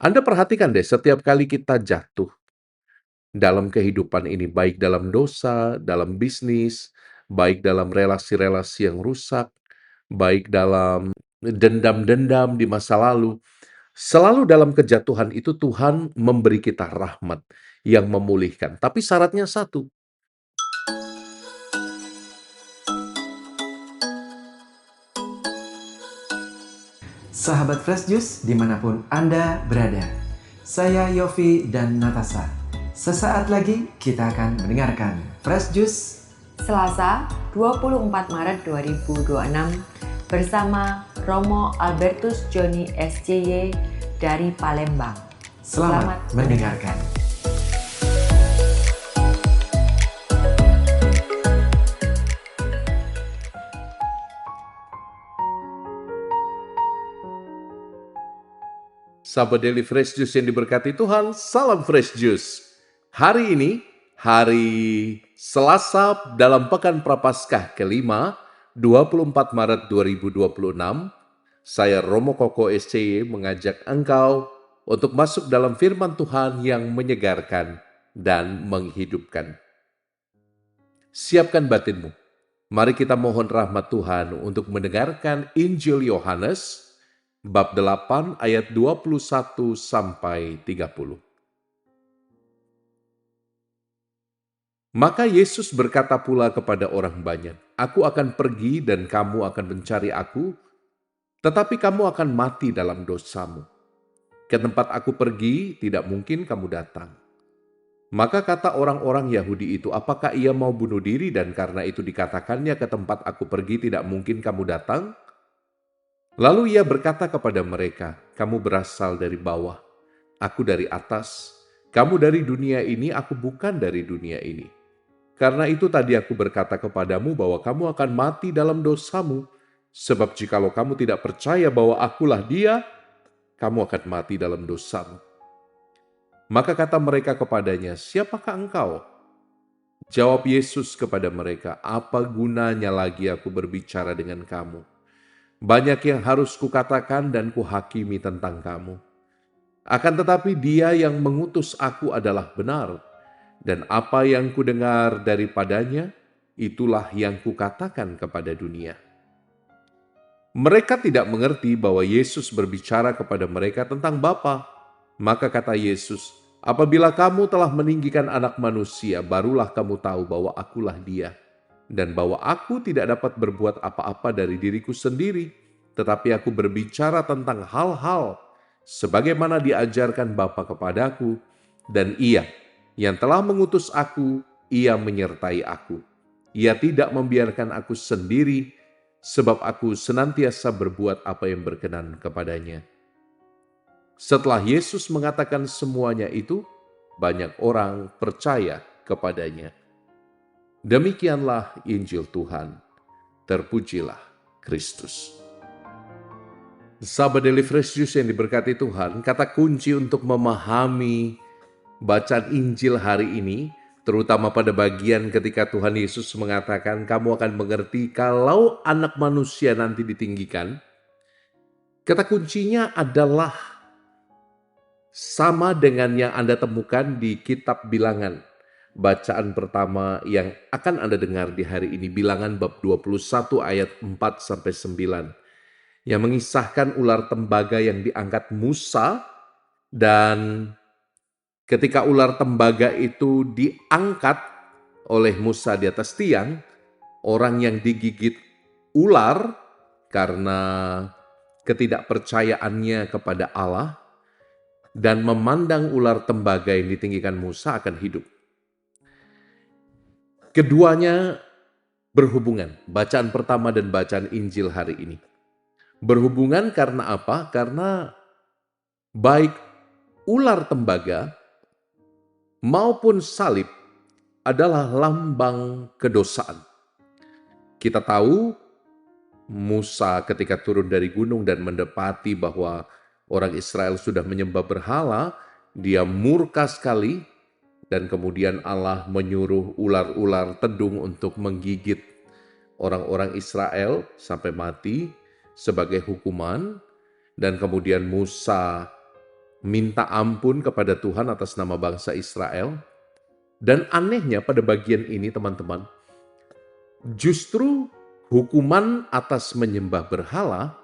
Anda perhatikan deh, setiap kali kita jatuh dalam kehidupan ini, baik dalam dosa, dalam bisnis, baik dalam relasi-relasi yang rusak, baik dalam dendam-dendam di masa lalu, selalu dalam kejatuhan itu Tuhan memberi kita rahmat yang memulihkan. Tapi syaratnya satu, Sahabat Fresh Juice dimanapun Anda berada. Saya Yofi dan Natasha. Sesaat lagi kita akan mendengarkan Fresh Juice Selasa, 24 Maret 2026 bersama Romo Albertus Joni SCY dari Palembang. Selamat mendengarkan. sahabat Daily Fresh Juice yang diberkati Tuhan, salam Fresh Juice. Hari ini, hari Selasa dalam Pekan Prapaskah kelima, 24 Maret 2026, saya Romo Koko SCY mengajak engkau untuk masuk dalam firman Tuhan yang menyegarkan dan menghidupkan. Siapkan batinmu. Mari kita mohon rahmat Tuhan untuk mendengarkan Injil Yohanes bab 8 ayat 21 sampai 30. Maka Yesus berkata pula kepada orang banyak, "Aku akan pergi dan kamu akan mencari aku, tetapi kamu akan mati dalam dosamu. Ke tempat aku pergi, tidak mungkin kamu datang." Maka kata orang-orang Yahudi itu, "Apakah ia mau bunuh diri dan karena itu dikatakannya ke tempat aku pergi tidak mungkin kamu datang?" Lalu ia berkata kepada mereka, "Kamu berasal dari bawah, aku dari atas. Kamu dari dunia ini, aku bukan dari dunia ini. Karena itu tadi aku berkata kepadamu bahwa kamu akan mati dalam dosamu. Sebab jikalau kamu tidak percaya bahwa akulah Dia, kamu akan mati dalam dosamu." Maka kata mereka kepadanya, "Siapakah engkau?" Jawab Yesus kepada mereka, "Apa gunanya lagi aku berbicara dengan kamu? Banyak yang harus kukatakan dan kuhakimi tentang kamu. Akan tetapi Dia yang mengutus aku adalah benar, dan apa yang kudengar daripadanya, itulah yang kukatakan kepada dunia." Mereka tidak mengerti bahwa Yesus berbicara kepada mereka tentang Bapa. Maka kata Yesus, "Apabila kamu telah meninggikan Anak Manusia, barulah kamu tahu bahwa akulah Dia, dan bahwa aku tidak dapat berbuat apa-apa dari diriku sendiri, tetapi aku berbicara tentang hal-hal sebagaimana diajarkan Bapa kepadaku, dan Ia yang telah mengutus aku, Ia menyertai aku. Ia tidak membiarkan aku sendiri, sebab aku senantiasa berbuat apa yang berkenan kepadanya." Setelah Yesus mengatakan semuanya itu, banyak orang percaya kepadanya. Demikianlah Injil Tuhan. Terpujilah Kristus. Sahabat Daily Fresh Juice yang diberkati Tuhan, kata kunci untuk memahami bacaan Injil hari ini, terutama pada bagian ketika Tuhan Yesus mengatakan, "Kamu akan mengerti kalau Anak Manusia nanti ditinggikan." Kata kuncinya adalah sama dengan yang Anda temukan di kitab Bilangan. Bacaan pertama yang akan Anda dengar di hari ini, Bilangan bab 21 ayat 4-9, yang mengisahkan ular tembaga yang diangkat Musa, dan ketika ular tembaga itu diangkat oleh Musa di atas tiang, orang yang digigit ular karena ketidakpercayaannya kepada Allah dan memandang ular tembaga yang ditinggikan Musa akan hidup. Keduanya berhubungan, bacaan pertama dan bacaan Injil hari ini. Berhubungan karena apa? Karena baik ular tembaga maupun salib adalah lambang kedosaan. Kita tahu Musa ketika turun dari gunung dan mendapati bahwa orang Israel sudah menyembah berhala, dia murka sekali, dan kemudian Allah menyuruh ular-ular tedung untuk menggigit orang-orang Israel sampai mati sebagai hukuman. Dan kemudian Musa minta ampun kepada Tuhan atas nama bangsa Israel. Dan anehnya pada bagian ini teman-teman, justru hukuman atas menyembah berhala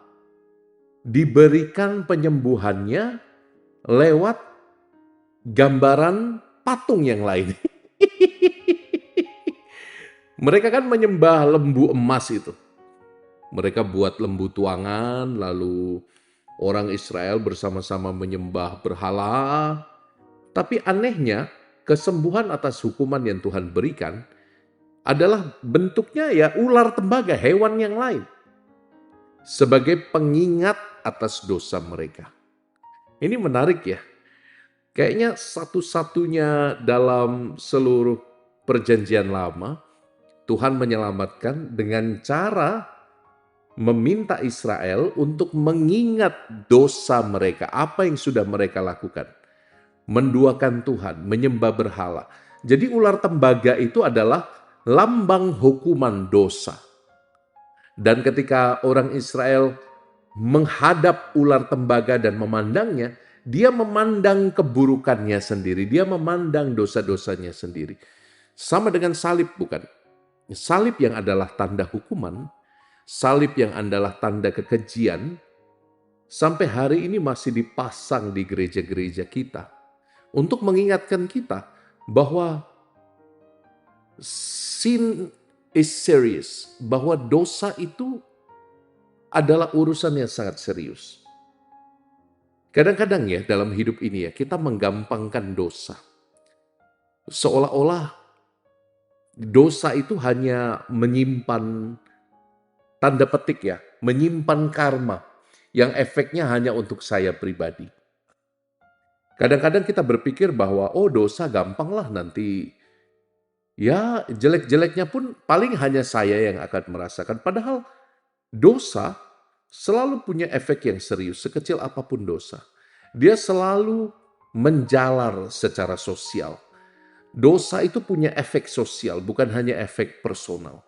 diberikan penyembuhannya lewat gambaran patung yang lain. Mereka kan menyembah lembu emas itu. Mereka buat lembu tuangan, lalu orang Israel bersama-sama menyembah berhala. Tapi anehnya, kesembuhan atas hukuman yang Tuhan berikan adalah bentuknya ya ular tembaga, hewan yang lain. Sebagai pengingat atas dosa mereka. Ini menarik ya. Kayaknya satu-satunya dalam seluruh perjanjian lama, Tuhan menyelamatkan dengan cara meminta Israel untuk mengingat dosa mereka, apa yang sudah mereka lakukan. Menduakan Tuhan, menyembah berhala. Jadi ular tembaga itu adalah lambang hukuman dosa. Dan ketika orang Israel menghadap ular tembaga dan memandangnya, dia memandang keburukannya sendiri, dia memandang dosa-dosanya sendiri. Sama dengan salib bukan? Salib yang adalah tanda hukuman, salib yang adalah tanda kekejian, sampai hari ini masih dipasang di gereja-gereja kita untuk mengingatkan kita bahwa sin is serious, bahwa dosa itu adalah urusan yang sangat serius. Kadang-kadang ya dalam hidup ini ya kita menggampangkan dosa. Seolah-olah dosa itu hanya menyimpan, tanda petik ya, menyimpan karma yang efeknya hanya untuk saya pribadi. Kadang-kadang kita berpikir bahwa dosa gampanglah nanti, ya jelek-jeleknya pun paling hanya saya yang akan merasakan. Padahal dosa selalu punya efek yang serius, sekecil apapun dosa. Dia selalu menjalar secara sosial. Dosa itu punya efek sosial, bukan hanya efek personal.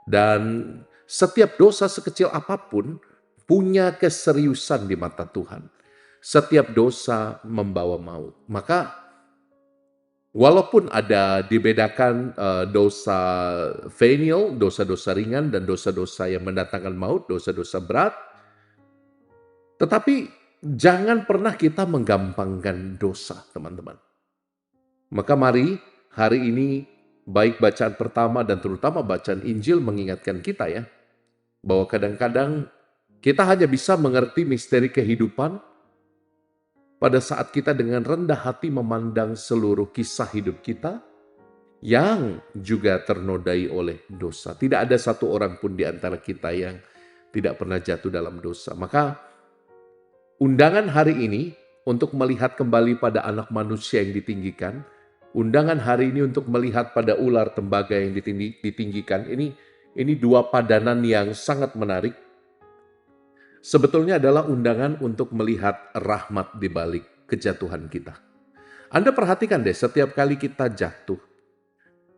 Dan setiap dosa sekecil apapun punya keseriusan di mata Tuhan. Setiap dosa membawa maut. Maka walaupun ada dibedakan dosa venial, dosa-dosa ringan, dan dosa-dosa yang mendatangkan maut, dosa-dosa berat, tetapi jangan pernah kita menggampangkan dosa, teman-teman. Maka mari hari ini baik bacaan pertama dan terutama bacaan Injil mengingatkan kita ya, bahwa kadang-kadang kita hanya bisa mengerti misteri kehidupan pada saat kita dengan rendah hati memandang seluruh kisah hidup kita yang juga ternodai oleh dosa. Tidak ada satu orang pun di antara kita yang tidak pernah jatuh dalam dosa. Maka undangan hari ini untuk melihat kembali pada anak manusia yang ditinggikan, undangan hari ini untuk melihat pada ular tembaga yang ditinggikan, ini dua padanan yang sangat menarik. Sebetulnya adalah undangan untuk melihat rahmat di balik kejatuhan kita. Anda perhatikan deh, setiap kali kita jatuh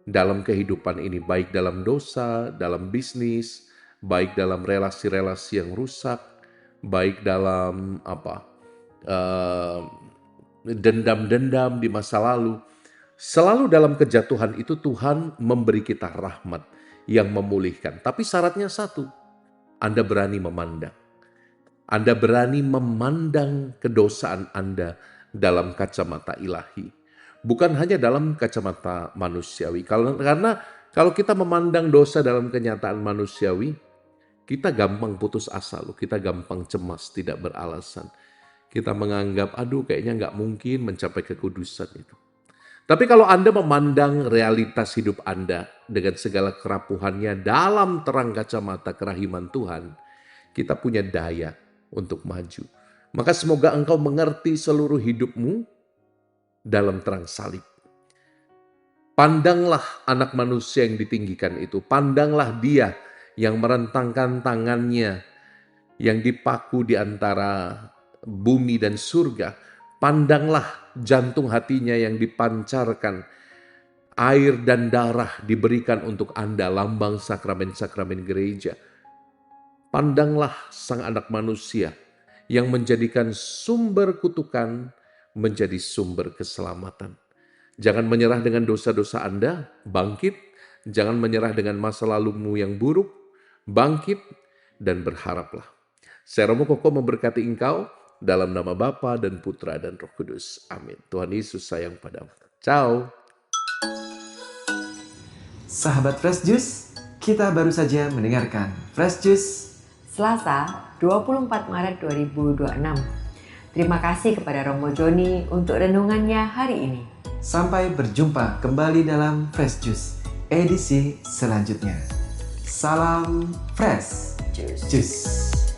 dalam kehidupan ini, baik dalam dosa, dalam bisnis, baik dalam relasi-relasi yang rusak, baik dalam dendam-dendam di masa lalu, selalu dalam kejatuhan itu Tuhan memberi kita rahmat yang memulihkan. Tapi syaratnya satu, Anda berani memandang. Anda berani memandang kedosaan Anda dalam kacamata ilahi. Bukan hanya dalam kacamata manusiawi. Karena kalau kita memandang dosa dalam kenyataan manusiawi, kita gampang putus asa, kita gampang cemas, tidak beralasan. Kita menganggap, kayaknya nggak mungkin mencapai kekudusan itu. Tapi kalau Anda memandang realitas hidup Anda dengan segala kerapuhannya dalam terang kacamata kerahiman Tuhan, kita punya daya untuk maju. Maka semoga engkau mengerti seluruh hidupmu dalam terang salib. Pandanglah anak manusia yang ditinggikan itu. Pandanglah dia yang merentangkan tangannya, yang dipaku di antara bumi dan surga. Pandanglah jantung hatinya yang dipancarkan. Air dan darah diberikan untuk Anda, lambang sakramen-sakramen gereja. Pandanglah sang anak manusia yang menjadikan sumber kutukan, menjadi sumber keselamatan. Jangan menyerah dengan dosa-dosa Anda, bangkit. Jangan menyerah dengan masa lalumu yang buruk, bangkit dan berharaplah. Saya Romo Koko memberkati engkau dalam nama Bapa dan Putra dan Roh Kudus. Amin. Tuhan Yesus sayang padamu. Ciao. Sahabat Fresh Juice, kita baru saja mendengarkan Fresh Juice Selasa, 24 Maret 2026. Terima kasih kepada Romo Joni untuk renungannya hari ini. Sampai berjumpa kembali dalam Fresh Juice edisi selanjutnya. Salam Fresh Juice.